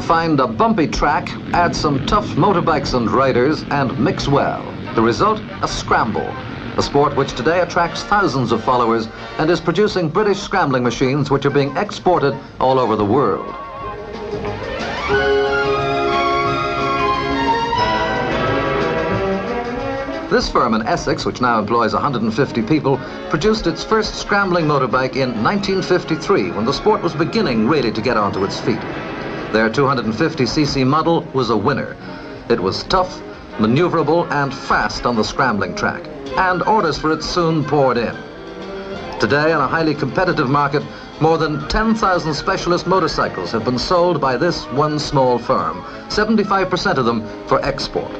Find a bumpy track, add some tough motorbikes and riders, and mix well. The result, a scramble, a sport which today attracts thousands of followers and is producing British scrambling machines which are being exported all over the world. This firm in Essex, which now employs 150 people, produced its first scrambling motorbike in 1953 when the sport was beginning really to get onto its feet. Their 250cc model was a winner. It was tough, maneuverable and fast on the scrambling track, and orders for it soon poured in. Today, in a highly competitive market, more than 10,000 specialist motorcycles have been sold by this one small firm, 75% of them for export.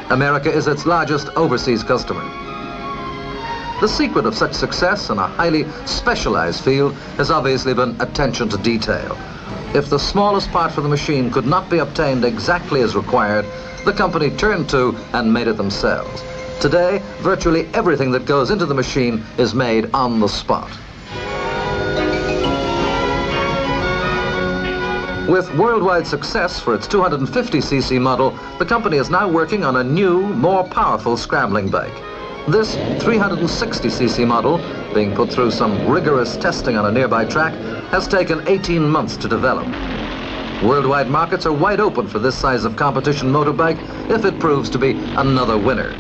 America is its largest overseas customer. The secret of such success in a highly specialized field has obviously been attention to detail. If the smallest part for the machine could not be obtained exactly as required, the company turned to and made it themselves. Today, virtually everything that goes into the machine is made on the spot. With worldwide success for its 250cc model, the company is now working on a new, more powerful scrambling bike. This 360cc model, being put through some rigorous testing on a nearby track, has taken 18 months to develop. Worldwide markets are wide open for this size of competition motorbike if it proves to be another winner.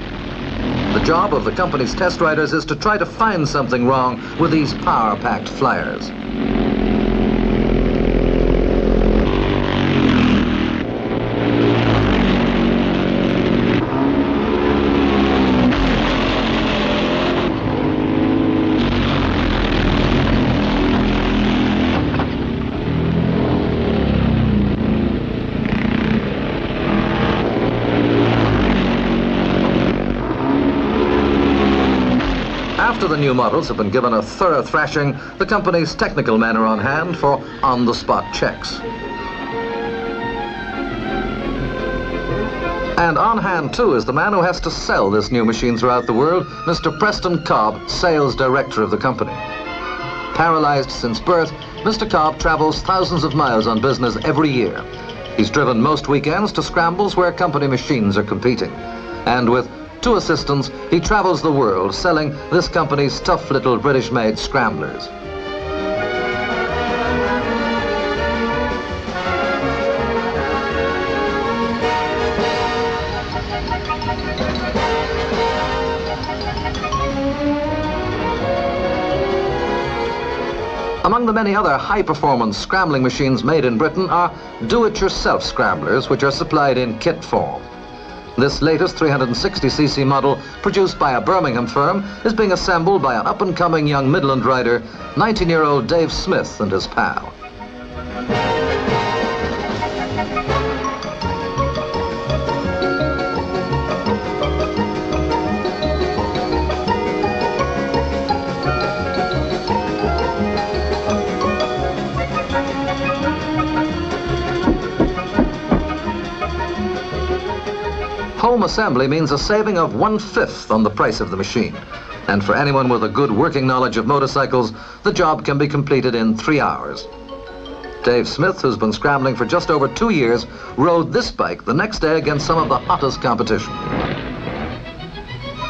The job of the company's test riders is to try to find something wrong with these power-packed flyers. After the new models have been given a thorough thrashing, the company's technical men are on hand for on-the-spot checks. And on hand, too, is the man who has to sell this new machine throughout the world, Mr. Preston Cobb, sales director of the company. Paralyzed since birth, Mr. Cobb travels thousands of miles on business every year. He's driven most weekends to scrambles where company machines are competing. And with 2 assistants, he travels the world selling this company's tough little British-made scramblers. Among the many other high-performance scrambling machines made in Britain are do-it-yourself scramblers, which are supplied in kit form. This latest 360cc model, produced by a Birmingham firm, is being assembled by an up-and-coming young Midland rider, 19-year-old Dave Smith and his pal. Home assembly means a saving of 1/5 on the price of the machine. And for anyone with a good working knowledge of motorcycles, the job can be completed in 3 hours. Dave Smith, who's been scrambling for just over 2 years, rode this bike the next day against some of the hottest competition.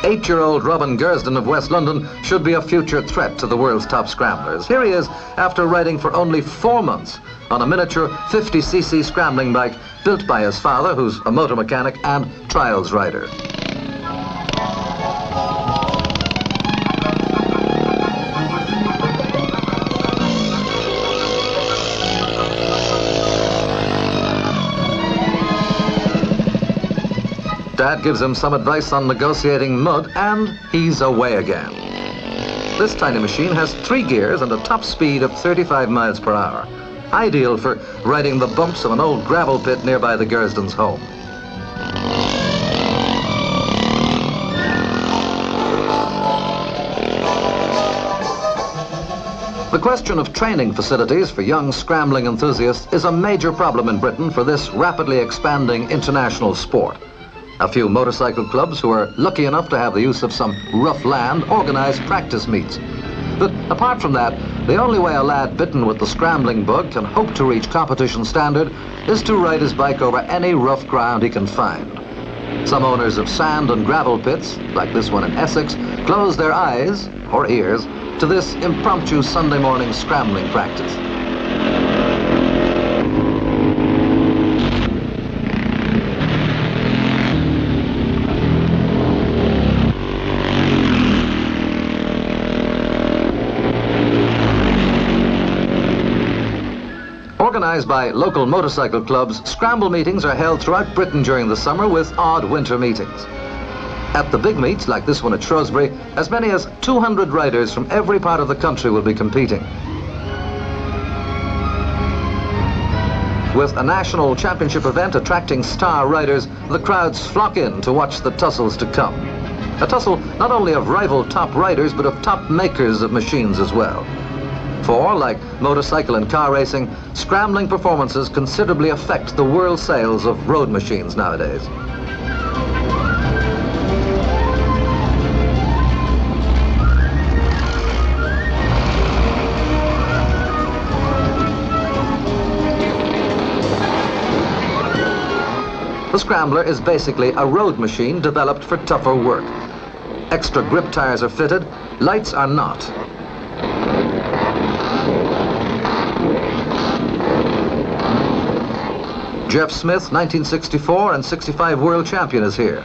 8-year-old Robin Gersden of West London should be a future threat to the world's top scramblers. Here he is after riding for only 4 months on a miniature 50cc scrambling bike built by his father, who's a motor mechanic and trials rider. Dad gives him some advice on negotiating mud, and he's away again. This tiny machine has 3 gears and a top speed of 35 miles per hour. Ideal for riding the bumps of an old gravel pit nearby the Gersdens' home. The question of training facilities for young scrambling enthusiasts is a major problem in Britain for this rapidly expanding international sport. A few motorcycle clubs who are lucky enough to have the use of some rough land organize practice meets. But apart from that, the only way a lad bitten with the scrambling bug can hope to reach competition standard is to ride his bike over any rough ground he can find. Some owners of sand and gravel pits, like this one in Essex, close their eyes, or ears, to this impromptu Sunday morning scrambling practice. Organized by local motorcycle clubs, scramble meetings are held throughout Britain during the summer with odd winter meetings. At the big meets, like this one at Shrewsbury, as many as 200 riders from every part of the country will be competing. With a national championship event attracting star riders, the crowds flock in to watch the tussles to come. A tussle not only of rival top riders, but of top makers of machines as well. For, like motorcycle and car racing, scrambling performances considerably affect the world sales of road machines nowadays. The Scrambler is basically a road machine developed for tougher work. Extra grip tires are fitted, lights are not. Jeff Smith, 1964 and 65 world champion, is here.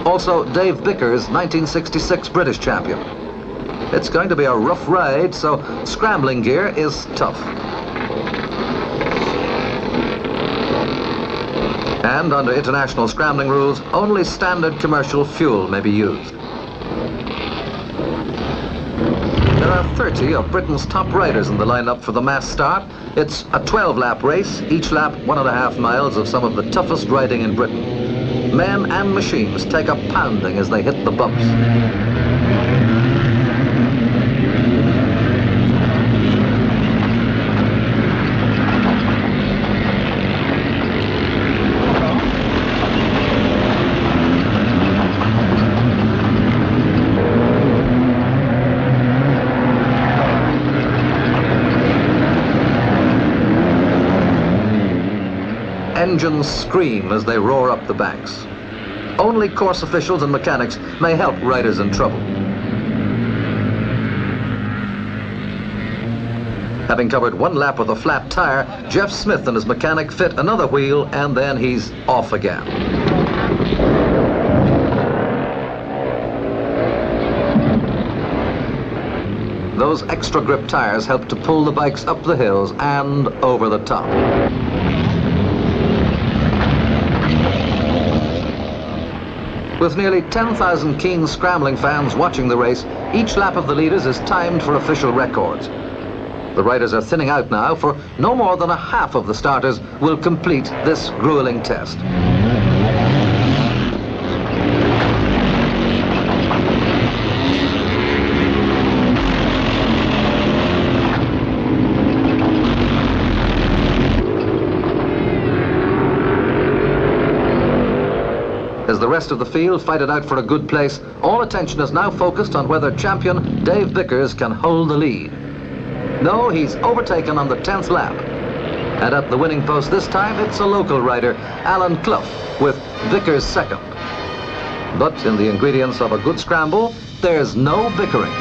Also, Dave Bickers, 1966 British champion. It's going to be a rough ride, so scrambling gear is tough. And under international scrambling rules, only standard commercial fuel may be used. There are 30 of Britain's top riders in the lineup for the mass start. It's a 12-lap race, each lap 1.5 miles of some of the toughest riding in Britain. Men and machines take a pounding as they hit the bumps. Engines scream as they roar up the banks. Only course officials and mechanics may help riders in trouble. Having covered one lap with a flat tire, Jeff Smith and his mechanic fit another wheel, and then he's off again. Those extra grip tires help to pull the bikes up the hills and over the top. With nearly 10,000 keen scrambling fans watching the race, each lap of the leaders is timed for official records. The riders are thinning out now, for no more than a half of the starters will complete this grueling test. As the rest of the field fight it out for a good place, all attention is now focused on whether champion Dave Bickers can hold the lead. No, he's overtaken on the 10th lap. And at the winning post this time, it's a local rider, Alan Clough, with Bickers second. But in the ingredients of a good scramble, there's no bickering.